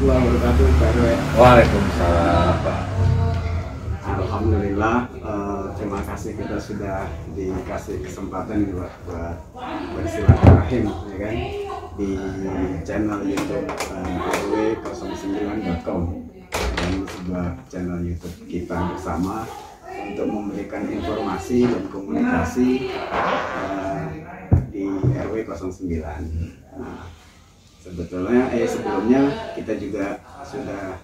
warahmatullahi wabarakatuh, Pak RW. Waalaikumsalam, Pak. Alhamdulillah, terima kasih kita sudah dikasih kesempatan buat bersilaturahim, ya kan, di channel YouTube rw09.com, dan sebuah channel YouTube kita bersama untuk memberikan informasi dan komunikasi di RW 09. Nah, sebelumnya kita juga sudah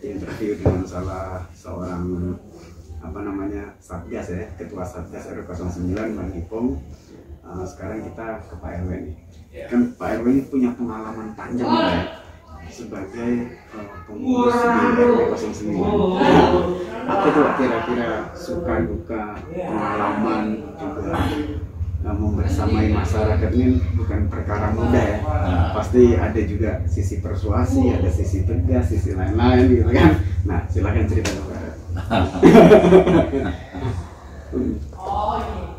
interview dengan salah seorang Satgas, ya, Ketua Satgas RW 09 Bang Ipong. Sekarang kita ke Pak RW nih. Kan Pak RW ini punya pengalaman panjang, ya, sebagai pengurus di RW 09. Apa tuh kira-kira suka duka pengalaman juga membersamai masyarakat ini bukan perkara mudah, ya. Pasti ada juga sisi persuasi, ada sisi tegas, sisi lain-lain gitu kan. Nah, silakan cerita dong.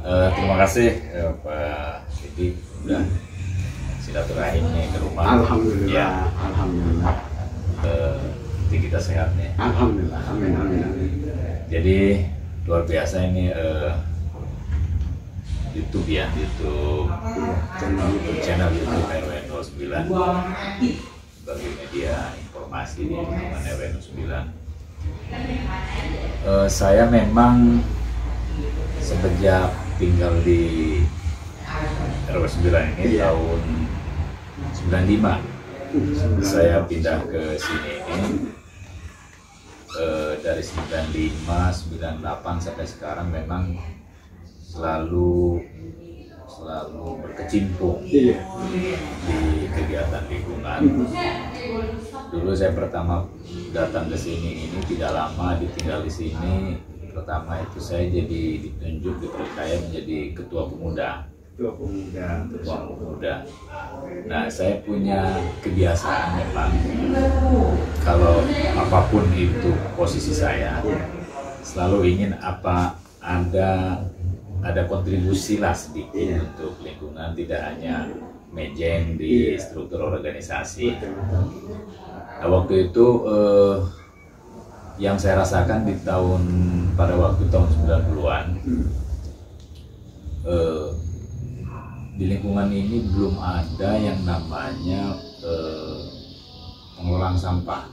Terima kasih Pak Sidi udah silaturahim nih ke rumah. Alhamdulillah, ya. Alhamdulillah. Nanti kita sehat nih. Alhamdulillah, amin, amin, amin. Jadi luar biasa ini YouTube, ya, YouTube, channel YouTube RW 09 sebagai media informasi di lingkungan RW 09. Saya memang sejak tinggal di RW 9 ini tahun 95 saya pindah ke sini ini. Dari 95, 98 sampai sekarang memang selalu berkecimpung di kegiatan lingkungan. Dulu saya pertama datang ke sini ini tidak lama ditinggal di sini. Pertama itu saya jadi ditunjuk, dipercaya menjadi ketua pemuda. Ketua pemuda. Nah, saya punya kebiasaan memang kalau apapun itu posisi saya, selalu ingin ada kontribusi lah sedikit untuk lingkungan, tidak hanya mejeng di struktur organisasi. Nah, waktu itu yang saya rasakan pada waktu tahun 90-an, di lingkungan ini belum ada yang namanya pengelolaan sampah.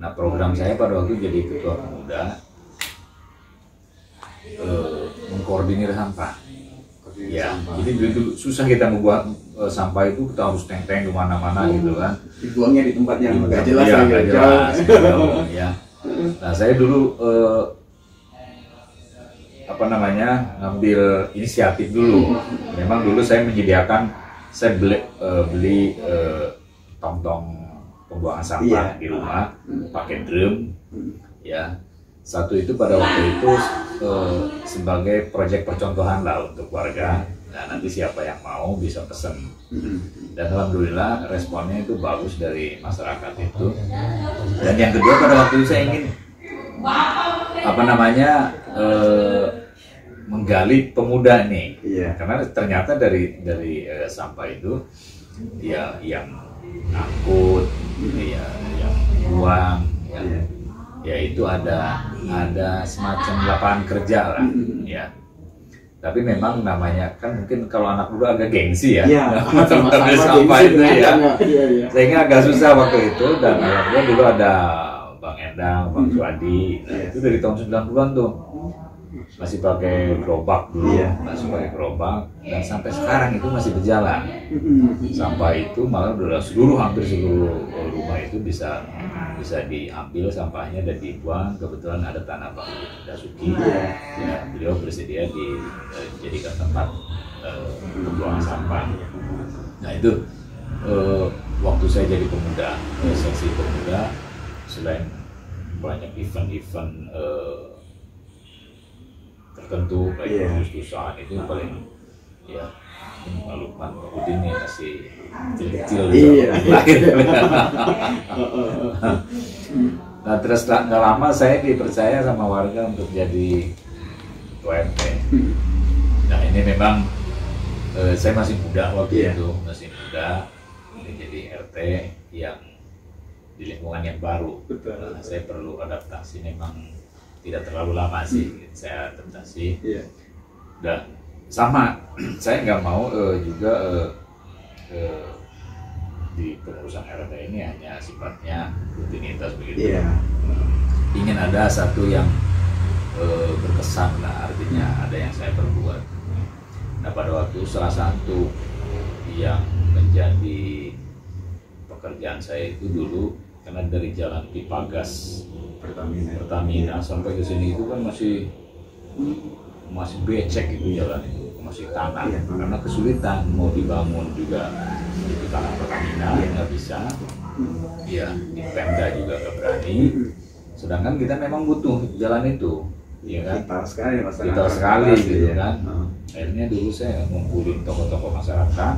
Nah, program saya pada waktu jadi ketua pemuda mengkoordinir sampah. Ya, jadi dulu susah kita membuat sampah itu, kita harus teng-teng kemana-mana gitu kan. Dibuangnya di tempat yang nggak jelas, ya. Nah, saya dulu ngambil inisiatif dulu. Memang dulu saya beli tong-tong pembuangan sampah di rumah, pakai drum, ya. Satu itu pada waktu itu sebagai proyek percontohan lah untuk warga. Nah, nanti siapa yang mau bisa pesen. Dan alhamdulillah responnya itu bagus dari masyarakat itu. Dan yang kedua, pada waktu itu saya ingin menggali pemuda nih, karena ternyata dari sampah itu ya yang angkut, ya yang buang, ya itu ada semacam lapangan kerja lah, ya. Tapi memang namanya kan mungkin kalau anak muda agak gengsi ya, ambil sampah itu ya, sehingga agak susah waktu itu. Dan alhamdulillah dulu ada Bang Endang, Bang Suadi, itu dari tahun 90-an tuh masih pakai gerobak dulu, masih pakai gerobak, dan sampai sekarang itu masih berjalan. Sampah itu malah udah hampir seluruh rumah itu bisa diambil sampahnya dan dibuang. Kebetulan ada tanah Bang Dasuki, ya, beliau bersedia dijadikan tempat pembuangan sampah. Nah, itu waktu saya jadi pemuda, seksi pemuda, selain banyak event-event tertentu kayak Agustusan itu paling ya Lukman Udin nih masih kecil lahir. Nah, terus nggak lama saya dipercaya sama warga untuk jadi ketua RT. Nah, ini memang saya masih muda waktu itu, masih muda, jadi RT RT yang di lingkungan yang baru. Betul. Nah, saya perlu adaptasi, memang tidak terlalu lama sih saya adaptasi. Iya. Dan sama, saya nggak mau juga di pengurusan RT ini hanya sifatnya rutinitas begitu. Iya. Ingin ada satu yang berkesan lah, artinya ada yang saya perbuat. Nah, pada waktu salah satu yang menjadi pekerjaan saya itu dulu, karena dari jalan Pipagas Pertamina sampai ke sini itu kan masih becek itu jalan itu, masih tanah. Iya. Karena kesulitan mau dibangun juga itu tanah Pertamina, nggak bisa. Ya, di Pemda juga nggak berani. Sedangkan kita memang butuh jalan itu, ya kan? Vital sekali masyarakat. Vital sekali gitu ya. kan. Akhirnya dulu saya ngumpulin tokoh-tokoh masyarakat,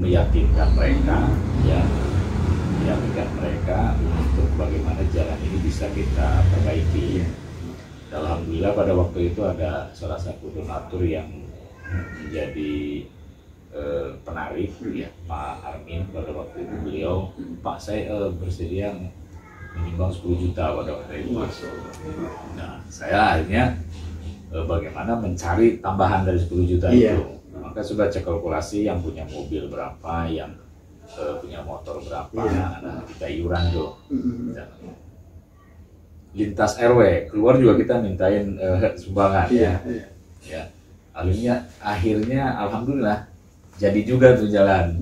meyakinkan mereka, ya, meyakinkan mereka untuk bagaimana jalan ini bisa kita perbaiki. Alhamdulillah pada waktu itu ada salah satu donatur yang menjadi penarik, ya, Pak Armin. Pada waktu itu beliau, Pak, saya bersedia menyumbang 10 juta pada waktu itu. Nah, saya akhirnya bagaimana mencari tambahan dari 10 juta itu. Maka sudah cek kalkulasi, yang punya mobil berapa, yang punya motor berapa, nah, kita iuran tuh. Lintas RW keluar juga kita mintain sumbangan. Ya. Akhirnya alhamdulillah jadi juga tuh jalan.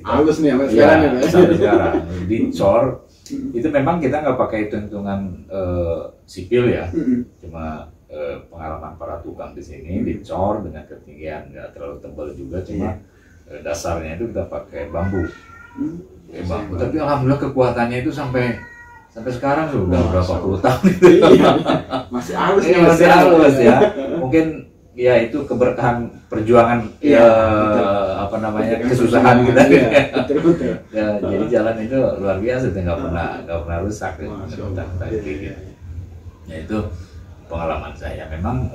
Halus nih sampai sekarang. Dicor itu memang kita nggak pakai hitung-hitungan sipil ya, cuma pengalaman para tukang di sini dicor dengan ketinggian nggak terlalu tebal juga, cuma dasarnya itu kita pakai bambu. Bambu. Tapi alhamdulillah kekuatannya itu sampai sekarang sudah berapa puluh tahun itu. Masih halus masih halus ya. Mungkin ya itu keberkahan perjuangan apa namanya kesusahan kita. Betul. Ya, jadi jalan itu luar biasa, itu nggak pernah rusak gitu. Ya itu pengalaman saya. Memang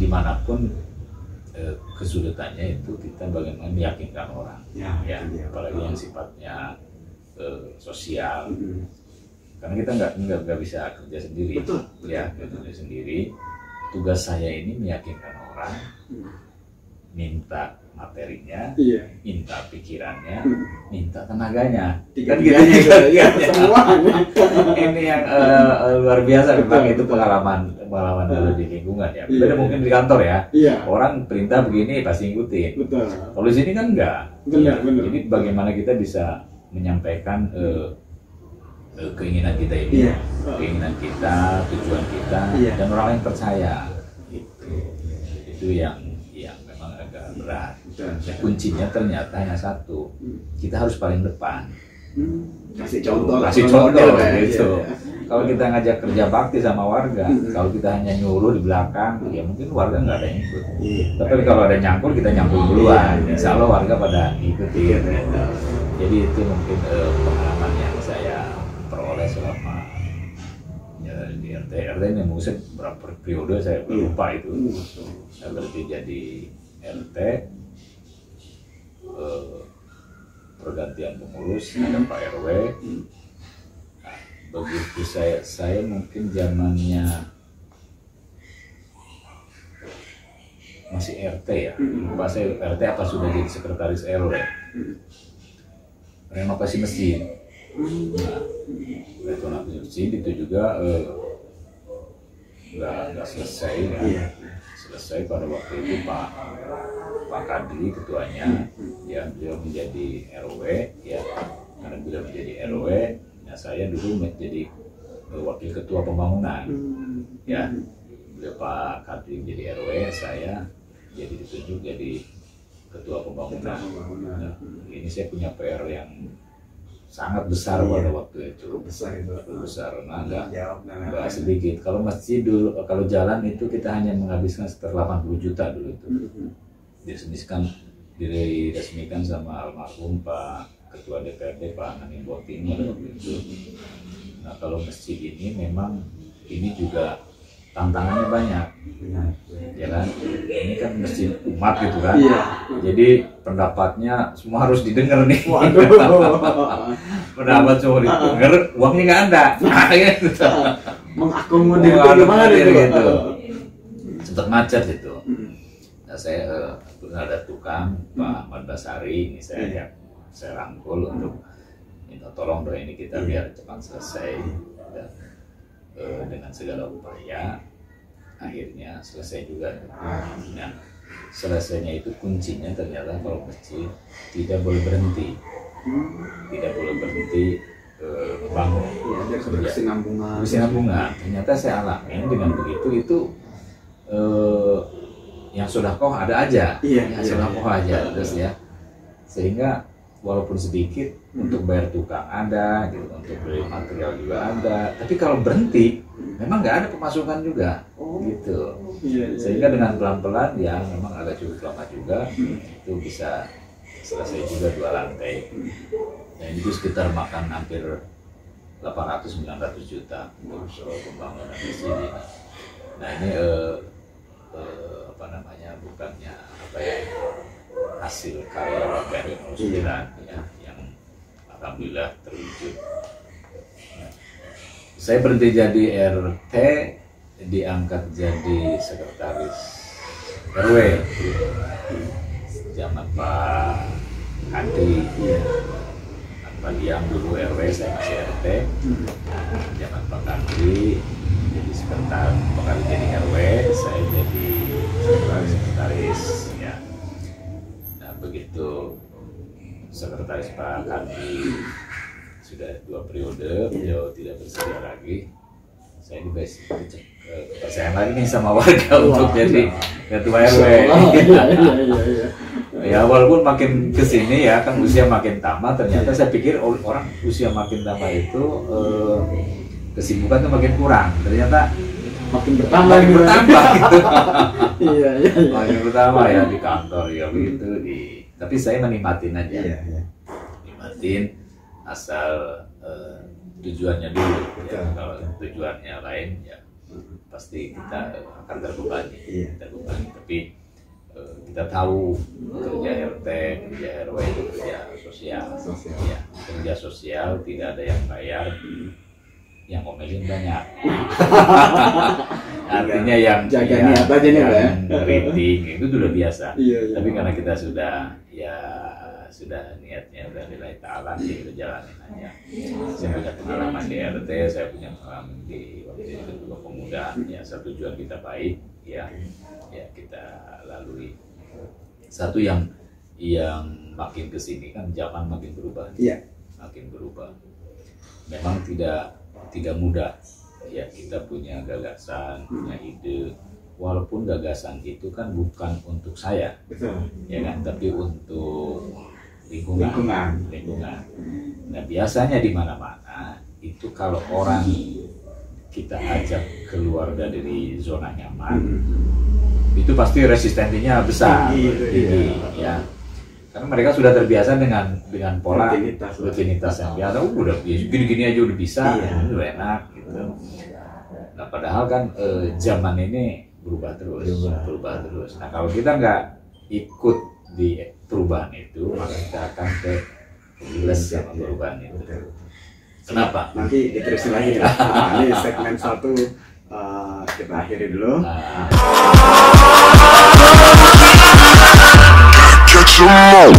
dimanapun kesulitannya itu kita bagaimana meyakinkan orang, ya apalagi yang sifatnya sosial. Karena kita nggak bisa kerja sendiri. Betul. Ya, kerja sendiri. Tugas saya ini meyakinkan orang, minta materinya, minta pikirannya, minta tenaganya. Kan gitu ya. Semua. Ini yang luar biasa, memang itu pengalaman dulu di lingkungan ya. Beda mungkin di kantor ya. Orang perintah begini pasti ikutin. Betul. Kalau di sini kan enggak. Benar. Jadi bagaimana kita bisa menyampaikan keinginan kita ini, keinginan kita, tujuan kita, dan orang lain percaya. Itu yang memang agak berat. Ya, kuncinya ternyata hanya satu, kita harus paling depan. Kasih contoh gitu. Kalau kita ngajak kerja bakti sama warga, kalau kita hanya nyuruh di belakang, ya mungkin warga nggak ada yang ikut. Tapi kalau ada nyangkul, kita nyangkul duluan. Insya Allah warga pada ikutin. Jadi itu mungkin pengalaman yang saya peroleh selama di RT ini. Mungkin berapa periode saya lupa itu. Saya berarti jadi RT, pergantian pengurus, ada Pak RW. Nah, begitu saya mungkin zamannya masih RT ya, lupa saya RT apa sudah jadi sekretaris RW. Renovasi masjid. Nah, renovasi masjid itu juga nggak selesai ya. Selesai pada waktu itu Pak Kadri ketuanya, ya beliau menjadi RW, ya karena beliau menjadi RW, ya saya dulu menjadi wakil ketua pembangunan, ya beliau Pak Kadri menjadi RW, saya jadi ditunjuk jadi ketua pembangunan. Nah, ini saya punya PR yang sangat besar pada waktu itu. Besar, nah nggak sedikit. Kalau masjid dulu, kalau jalan itu kita hanya menghabiskan sekitar 80 juta dulu itu. Diresmikan sama almarhum Pak Ketua DPRD Pak Nanim Botin pada waktu itu. Nah kalau masjid ini memang ini juga tantangannya banyak. Ya kan, ini kan masjid umat gitu kan. Iya. Jadi pendapatnya semua harus didengar nih. Waduh. Pendapat semua didengar, uangnya nggak ada. Gitu. Mengakomodir bagaimana gitu. Sempat macet itu. Nah, saya ada tukang Pak Ahmad Basari, ini saya rangkul untuk minta tolong doa ini kita biar cepat selesai. Dan, dengan segala upaya akhirnya selesai juga. Nah, selesainya itu kuncinya ternyata kalau masjid tidak boleh berhenti, bangun. Berkesinambungan. Ternyata saya alamin dengan begitu itu yang sedekah ada aja, terus ya, sehingga walaupun sedikit untuk bayar tukang ada, gitu, untuk beli material juga ada, tapi kalau berhenti memang nggak ada pemasukan juga, gitu. Sehingga dengan pelan-pelan ya memang agak cukup lama juga, itu bisa selesai juga 2 lantai. Dan itu sekitar makan hampir 800-900 juta untuk pembangunan di sini. Nah ini bukannya hasil karya warga Nusa ya, yang alhamdulillah terwujud. Saya berhenti jadi RT, diangkat jadi sekretaris RW zaman Pak Andi, Pak Diam dulu RW, saya masih RT. Zaman Pak Andi jadi sekretaris, Pak Andi jadi RW, saya jadi sekretaris ya. Nah begitu sekretaris Pak Andi sudah 2 periode, beliau tidak bersedia lagi, saya dikasih kepercayaan lagi nih sama warga untuk jadi ketua RW. Ya walaupun makin kesini ya kan usia makin tambah, ternyata saya pikir orang usia makin tambah itu kesibukan tuh makin kurang, ternyata makin bertambah gitu. Makin bertambah ya di kantor ya begitu tapi saya menikmatin aja. Nikmatin asal tujuannya dulu ya. Kalau tujuannya lain ya pasti kita akan terbebani. Tapi kita tahu kerja RT, kerja RW itu kerja sosial. Ya, kerja sosial tidak ada yang bayar, yang ngomelin banyak. Artinya yang rating itu sudah biasa. Tapi karena kita sudah niatnya udah nilai ta'ala, kita jalanin aja. Saya punya pengalaman di RT, saya punya pengalaman di waktu itu juga pemuda. Ya satu tujuan kita baik, ya kita lalui. Satu yang makin kesini kan zaman makin berubah. Makin berubah. Memang tidak mudah ya, kita punya gagasan, punya ide, walaupun gagasan itu kan bukan untuk saya, ya kan, tapi untuk lingkungan. Nah biasanya di mana-mana itu kalau orang kita ajak keluar dari zona nyaman, itu pasti resistensinya besar, ya. Karena mereka sudah terbiasa dengan pola rutinitas yang biasa, udah gini-gini aja udah bisa, udah enak gitu. Nah padahal kan zaman ini berubah terus. Nah kalau kita nggak ikut di perubahan itu, maka kita akan kegiles sama perubahan itu. Kenapa? Nanti diterusin lagi ya. Ini segmen 1 kita akhiri dulu. Catch 'em all.